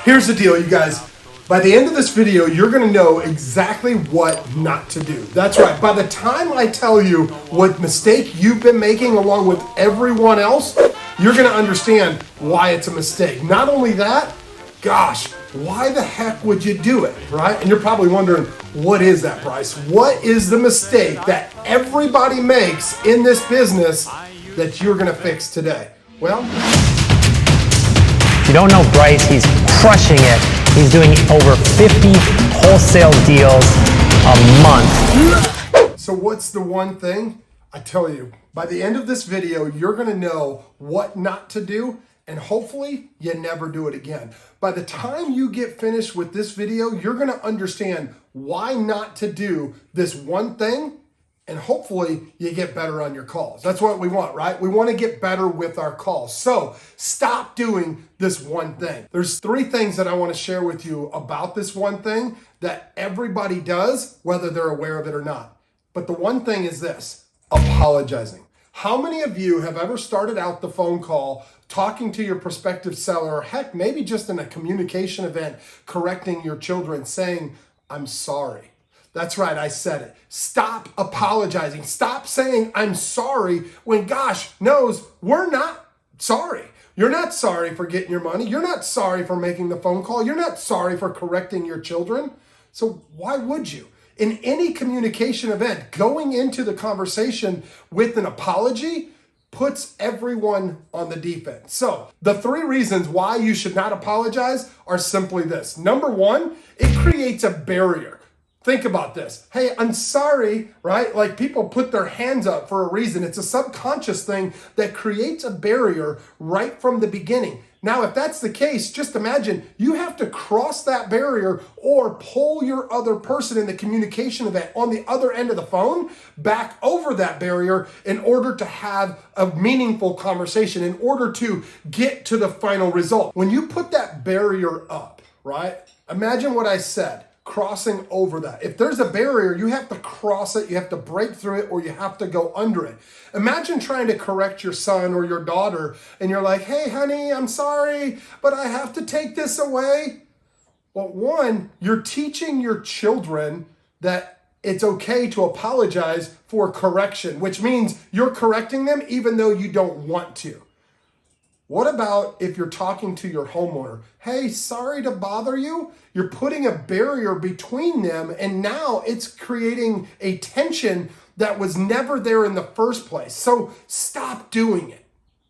Here's the deal, you guys. By the end of this video, you're gonna know exactly what not to do. That's right. By the time I tell you what mistake you've been making along with everyone else, you're gonna understand why it's a mistake. Not only that, gosh, why the heck would you do it, right? And you're probably wondering, what is that, Bryce? What is the mistake that everybody makes in this business that you're gonna fix today? Well, if you don't know Bryce, he's crushing it. He's doing over 50 wholesale deals a month. So what's the one thing? I tell you, by the end of this video, you're gonna know what not to do, and hopefully you never do it again. By the time you get finished with this video, you're gonna understand why not to do this one thing, and hopefully you get better on your calls. That's what we want, right? We want to get better with our calls. So stop doing this one thing. There's 3 things that I want to share with you about this one thing that everybody does, whether they're aware of it or not. But the one thing is this: apologizing. How many of you have ever started out the phone call talking to your prospective seller, or heck, maybe just in a communication event, correcting your children, saying, "I'm sorry"? That's right, I said it. Stop apologizing. Stop saying, "I'm sorry," when gosh knows we're not sorry. You're not sorry for getting your money. You're not sorry for making the phone call. You're not sorry for correcting your children. So why would you? In any communication event, going into the conversation with an apology puts everyone on the defense. So the 3 reasons why you should not apologize are simply this. Number 1, it creates a barrier. Think about this. Hey, I'm sorry, right? Like, people put their hands up for a reason. It's a subconscious thing that creates a barrier right from the beginning. Now, if that's the case, just imagine you have to cross that barrier or pull your other person in the communication event on the other end of the phone back over that barrier in order to have a meaningful conversation, in order to get to the final result. When you put that barrier up, right? Imagine what I said. Crossing over that. If there's a barrier, you have to cross it, you have to break through it, or you have to go under it. Imagine trying to correct your son or your daughter, and you're like, "Hey, honey, I'm sorry, but I have to take this away." Well, 1, you're teaching your children that it's okay to apologize for correction, which means you're correcting them even though you don't want to. What about if you're talking to your homeowner? "Hey, sorry to bother you." You're putting a barrier between them, and now it's creating a tension that was never there in the first place. So stop doing it.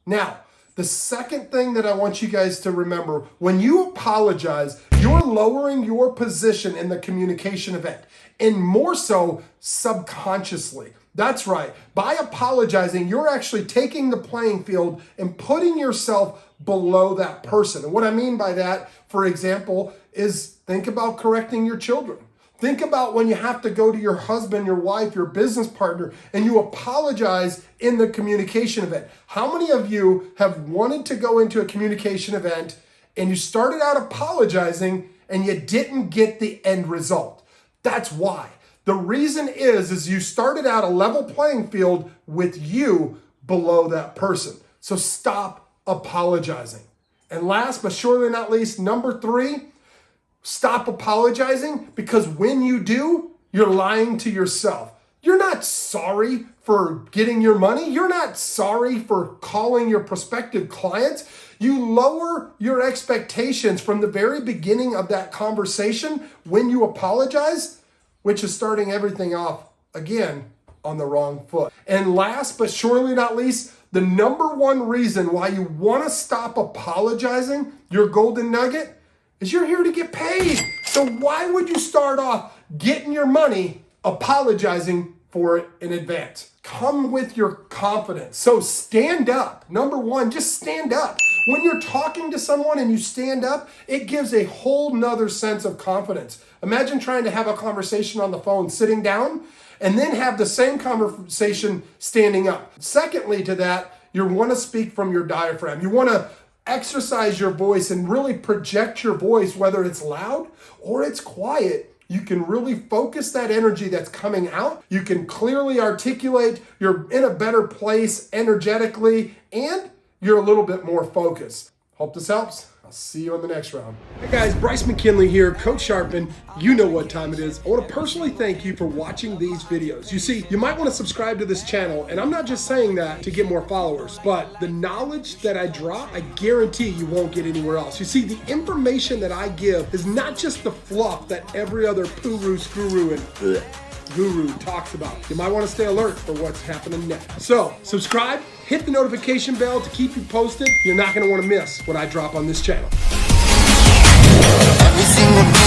Now, the second thing that I want you guys to remember, when you apologize, you're lowering your position in the communication event, and more so subconsciously. That's right. By apologizing, you're actually taking the playing field and putting yourself below that person. And what I mean by that, for example, is think about correcting your children. Think about when you have to go to your husband, your wife, your business partner, and you apologize in the communication event. How many of you have wanted to go into a communication event and you started out apologizing and you didn't get the end result? That's why. The reason is you started out a level playing field with you below that person. So stop apologizing. And last but surely not least, number 3, stop apologizing, because when you do, you're lying to yourself. You're not sorry for getting your money. You're not sorry for calling your prospective clients. You lower your expectations from the very beginning of that conversation when you apologize, which is starting everything off, again, on the wrong foot. And last but surely not least, the number 1 reason why you want to stop apologizing, your golden nugget, is you're here to get paid. So why would you start off getting your money apologizing for it in advance? Come with your confidence. So stand up. Number 1, just stand up. When you're talking to someone and you stand up, it gives a whole nother sense of confidence. Imagine trying to have a conversation on the phone sitting down and then have the same conversation standing up. Secondly to that, you want to speak from your diaphragm. You want to exercise your voice and really project your voice, whether it's loud or it's quiet. You can really focus that energy that's coming out. You can clearly articulate. You're in a better place energetically, and you're a little bit more focused. Hope this helps. I'll see you in the next round. Hey guys, Bryce McKinley here, Coach Sharpen. You know what time it is. I want to personally thank you for watching these videos. You see, you might want to subscribe to this channel, and I'm not just saying that to get more followers, but the knowledge that I drop, I guarantee you won't get anywhere else. You see, the information that I give is not just the fluff that every other poo-roo, screw-roo, and guru talks about. You might want to stay alert for what's happening next. So, subscribe, hit the notification bell to keep you posted. You're not going to want to miss what I drop on this channel. Every single day.